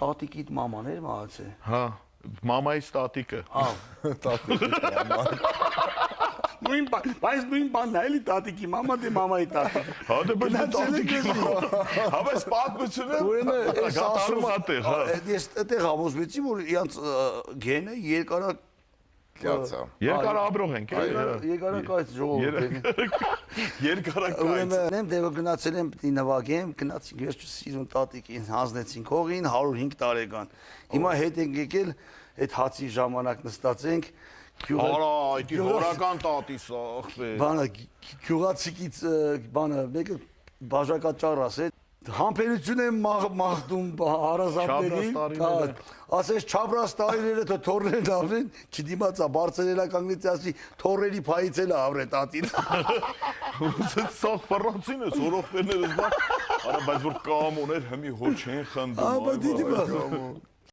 տատիկիդ մաման էր մահացել։ Հա, մամայից տատիկը։ Նույն բան, բայց նույն բանն է, էլի տատիկի մամա դե մամայի տատիկ։ Հա դե բայց տատիկի մամա։ Հա բայց պատմությունը գտարում ատեղ, հա։ Ես այդտեղ համոզվեցի, որ իրանց գենը երկարաբրող ենք, երկարակայց ժողովուրդ են։ Երկարակայց։ Ուրեմն դեպը գնացել եմ պիտի նվագեմ, գնացինք վերջ սիրուն տատիկին, հանձնեցինք հողին 105 տարեկան։ Հիմա հետ ենք եկել, այդ հացի ժամանակ նստած ենք։ Արա, այդ հորական տատիս ախպե։ Բանը գյուղացիկից բանը մեկը բաժակաճառաս է։ Համբերություն եմ մաղթում հարազատներին, ասես չաբրած տարիները թե թորներն ավրեն, չդիմացա բարձրելա կանգնեցի ասի թորերի փայից էլ ավրե տատին։ Ուսած սաղ ֆրանսին է սորոխներներս բան, արա բայց որ կամ ուներ հմի հոչ են խնդում։